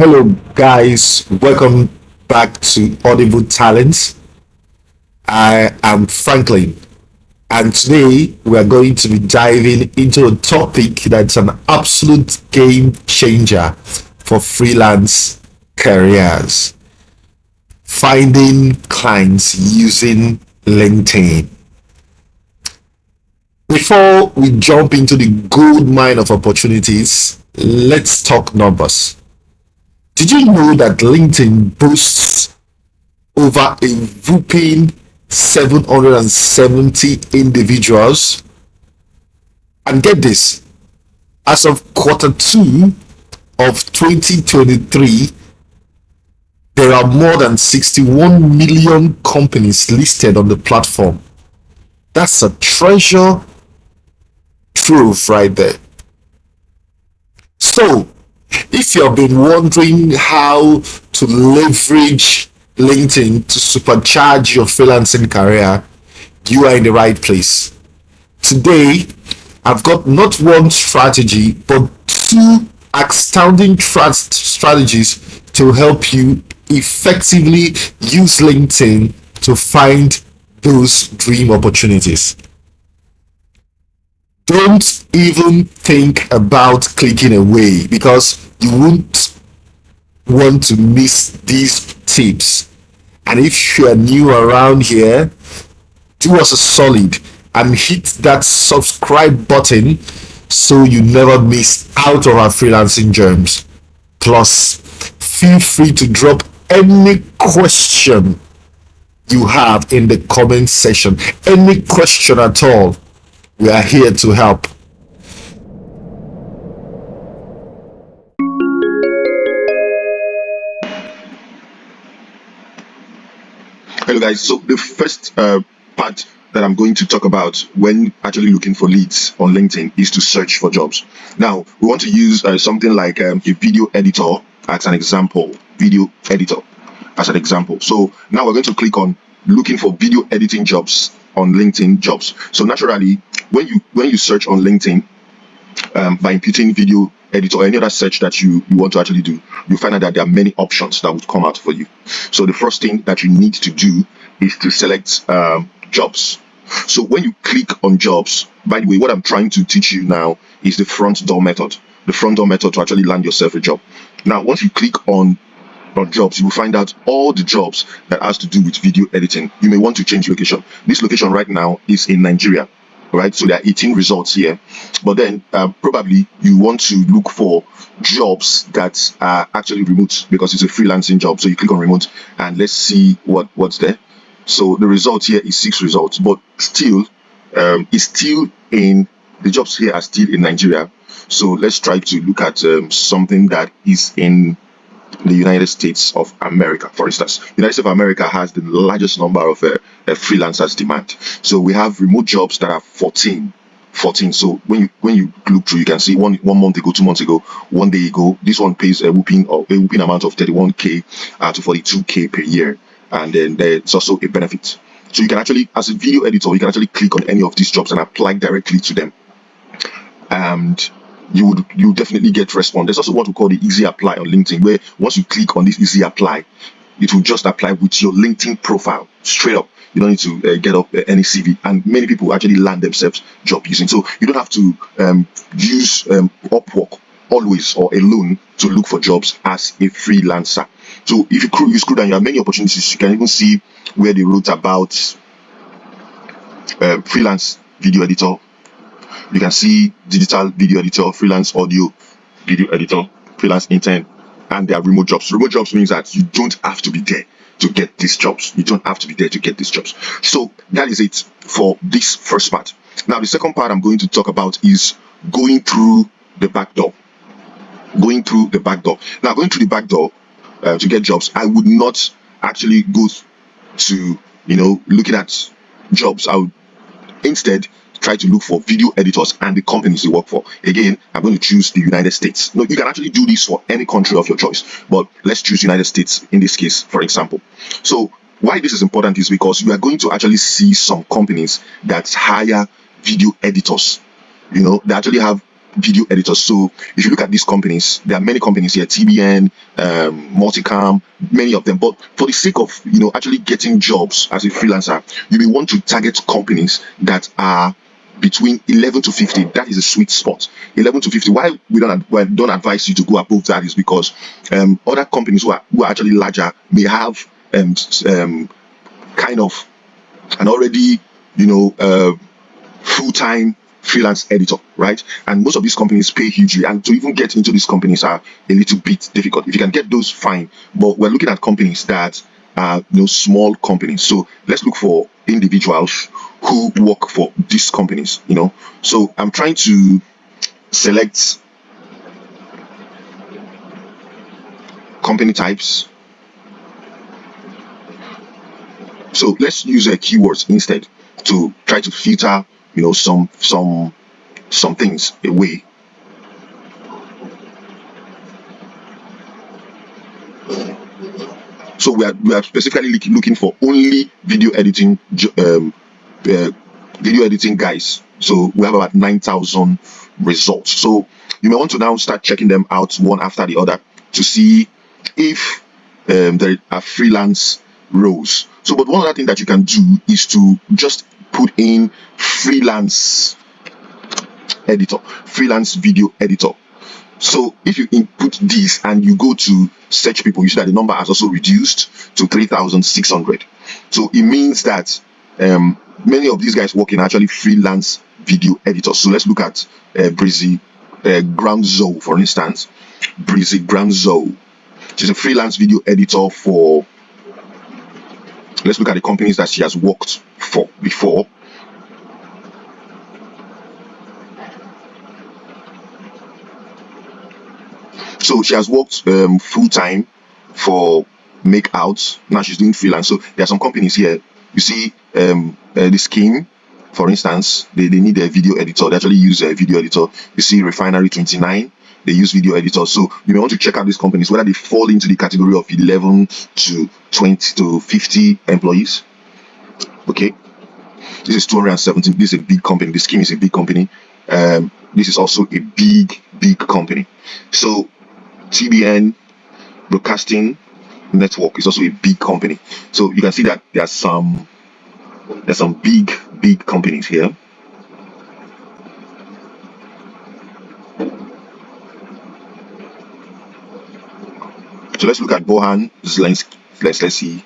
Hello, guys. Welcome back to Audible Talents. I am Franklin, and today we are going to be diving into a topic that's an absolute game changer for freelance careers: finding clients using LinkedIn. Before we jump into the gold mine of opportunities, let's talk numbers. Did you know that LinkedIn boasts over a whooping 770 individuals? And get this, as of quarter two of 2023, there are more than 61 million companies listed on the platform. That's a treasure trove right there. So, if you've been wondering how to leverage LinkedIn to supercharge your freelancing career, you are in the right place. Today, I've got not one strategy, but two astounding strategies to help you effectively use LinkedIn to find those dream opportunities. Don't even think about clicking away because you won't want to miss these tips. And if you are new around here, do us a solid and hit that subscribe button so you never miss out on our freelancing germs. Plus, feel free to drop any question you have in the comment section. Any question at all. We are here to help. Hello, guys. So the first part that I'm going to talk about when actually looking for leads on LinkedIn is to search for jobs. Now, we want to use something like a video editor as an example. Video editor as an example. So now we're going to click on looking for video editing jobs on LinkedIn jobs. So naturally, when you search on LinkedIn, by inputting video editor or any other search that you want to actually do, you find out that there are many options that would come out for you. So the first thing that you need to do is to select jobs. So when you click on jobs, by the way, what I'm trying to teach you now is the front door method. The front door method to actually land yourself a job. Now, once you click on jobs, you will find out all the jobs that has to do with video editing. You may want to change location. This location right now is in Nigeria. Right, so there are 18 results here, but then probably you want to look for jobs that are actually remote because it's a freelancing job. So you click on remote and let's see what's there. So the result here is 6 results, but still it's still in the jobs here are still in Nigeria. So let's try to look at something that is in the United States of America. For instance, the United States of America has the largest number of freelancers demand. So we have remote jobs that are 14. So when you look through, you can see one month ago, 2 months ago, 1 day ago, this one pays a whooping amount of 31k to 42k per year, and then there's also a benefit. So you can actually, as a video editor, you can actually click on any of these jobs and apply directly to them, and you definitely get response. There's also what we call the easy apply on LinkedIn, where once you click on this easy apply, it will just apply with your LinkedIn profile straight up. You don't need to get up any CV, and many people actually land themselves job using. So you don't have to use Upwork always or alone to look for jobs as a freelancer. So if you scroll down, you have many opportunities. You can even see where they wrote about freelance video editor. You can see digital video editor, freelance audio video editor, freelance intern, and they are remote jobs. Remote jobs means that you don't have to be there to get these jobs. You don't have to be there to get these jobs. So that is it for this first part. Now, the second part I'm going to talk about is going through the back door. Going through the back door. Now, going through the back door to get jobs, I would not actually go to, looking at jobs. I would instead try to look for video editors and the companies they work for. Again, I'm going to choose the United States. No, you can actually do this for any country of your choice, but let's choose United States in this case, for example. So why this is important is because you are going to actually see some companies that hire video editors. They actually have video editors. So if you look at these companies, there are many companies here, TBN, Multicam, many of them. But for the sake of actually getting jobs as a freelancer, you may want to target companies that are between 11 to 50. That is a sweet spot. 11 to 50. Why we don't advise you to go above that is because other companies who are actually larger may have kind of an already full-time freelance editor, right? And most of these companies pay hugely, and to even get into these companies are a little bit difficult. If you can get those, fine. But we're looking at companies that are small companies. So let's look for individuals who work for these companies. So I'm trying to select company types. So let's use keywords instead to try to filter some things away. So we are specifically looking for only video editing guys. So we have about 9,000 results. So you may want to now start checking them out one after the other to see if there are freelance roles. So, but one other thing that you can do is to just put in freelance editor, freelance video editor. So if you input this and you go to search people, you see that the number has also reduced to 3,600. So it means that many of these guys work in actually freelance video editors. So let's look at Breezy Granzo, for instance. Breezy Granzo. She's a freelance video editor for. Let's look at the companies that she has worked for before. So she has worked full-time for Makeout. Now she's doing freelance. So there are some companies here. You see the Scheme, for instance, they need a video editor. They actually use a video editor. You see Refinery 29, they use video editor. So you may want to check out these companies, whether they fall into the category of 11 to 20 to 50 employees. Okay. This is 217. This is a big company. The Scheme is a big company. This is also a big company. So TBN Broadcasting Network is also a big company. So you can see that there's some big companies here. So let's look at Bohan Zelensky. Let's see.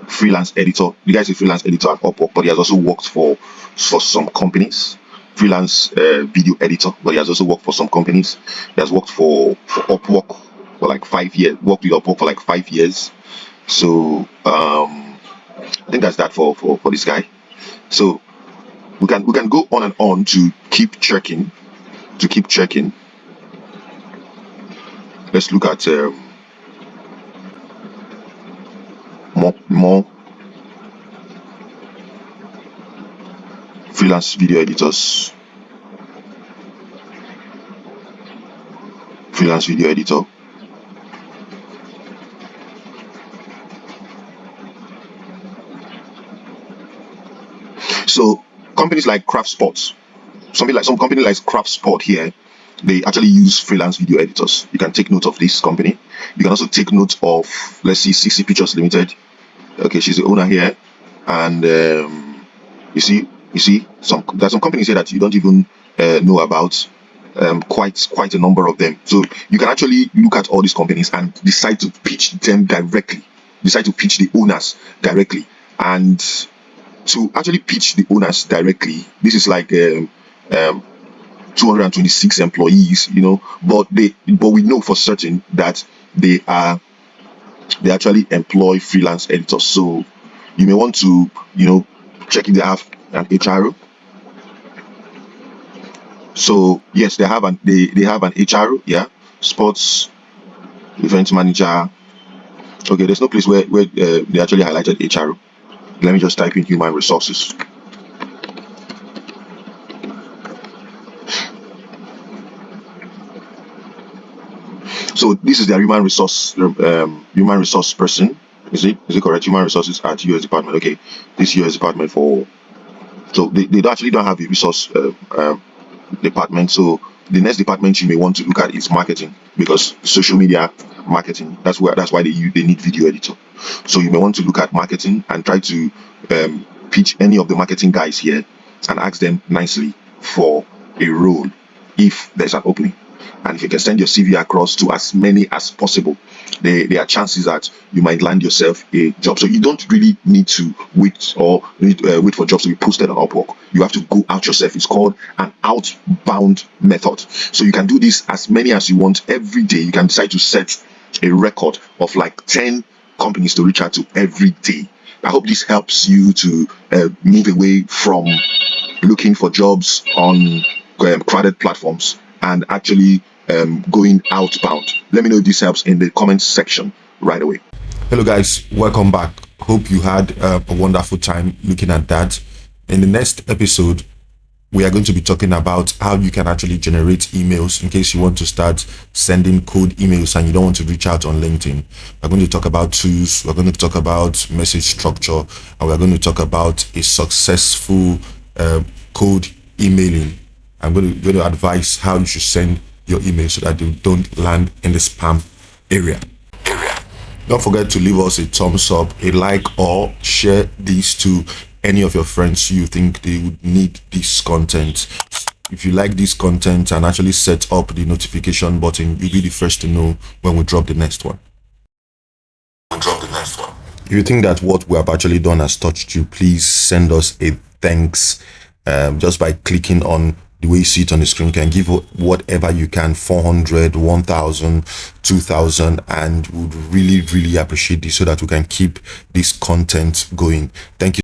Freelance editor. The guy is a freelance editor at Upwork, but he has also worked for some companies. Freelance video editor, but he has also worked for some companies. He has worked for Upwork for like 5 years. Worked with Upwork for like 5 years. So I think that's that for this guy. So we can go on and on to keep checking. Let's look at more freelance video editors. Freelance video editor. So companies like Craft Sports, some company like Craft Sport here, they actually use freelance video editors. You can take note of this company. You can also take note of, let's see, 60 Pictures Limited. Okay, she's the owner here, and you see there's some companies here that you don't even know about. Quite a number of them. So you can actually look at all these companies and decide to pitch them directly. Decide to pitch the owners directly, and to actually pitch the owners directly, this is like 226 employees, but we know for certain that they actually employ freelance editors. So you may want to check if they have an HRO. So yes, they have an HRO. Yeah, sports event manager. Okay, there's no place where they actually highlighted HRO. Let me just type in human resources. So this is their human resource person. Is it correct? Human resources at US department. Okay, this US department for. So they actually don't have a resource department. So The next department you may want to look at is marketing, because social media marketing, that's why they need video editor. So you may want to look at marketing and try to pitch any of the marketing guys here and ask them nicely for a role if there's an opening. And if you can send your CV across to as many as possible, there are chances that you might land yourself a job. So you don't really need to wait wait for jobs to be posted on Upwork. You have to go out yourself. It's called an outbound method. So you can do this as many as you want every day. You can decide to set a record of like 10 companies to reach out to every day. I hope this helps you to move away from looking for jobs on crowded platforms and actually going outbound. Let me know if this helps in the comments section right away. Hello guys, welcome back. Hope you had a wonderful time looking at that. In the next episode, we are going to be talking about how you can actually generate emails in case you want to start sending cold emails and you don't want to reach out on LinkedIn. We're going to talk about tools, we're going to talk about message structure, and we're going to talk about a successful cold emailing. I'm going to advise how you should send your email so that they don't land in the spam area. Don't forget to leave us a thumbs up, a like, or share these to any of your friends you think they would need this content. If you like this content and actually set up the notification button, you'll be the first to know when we drop the next one. If you think that what we have actually done has touched you, please send us a thanks just by clicking on the way you see it on the screen. You can give whatever you can, 400, 1,000, 2,000, and we would really appreciate this so that we can keep this content going. Thank you.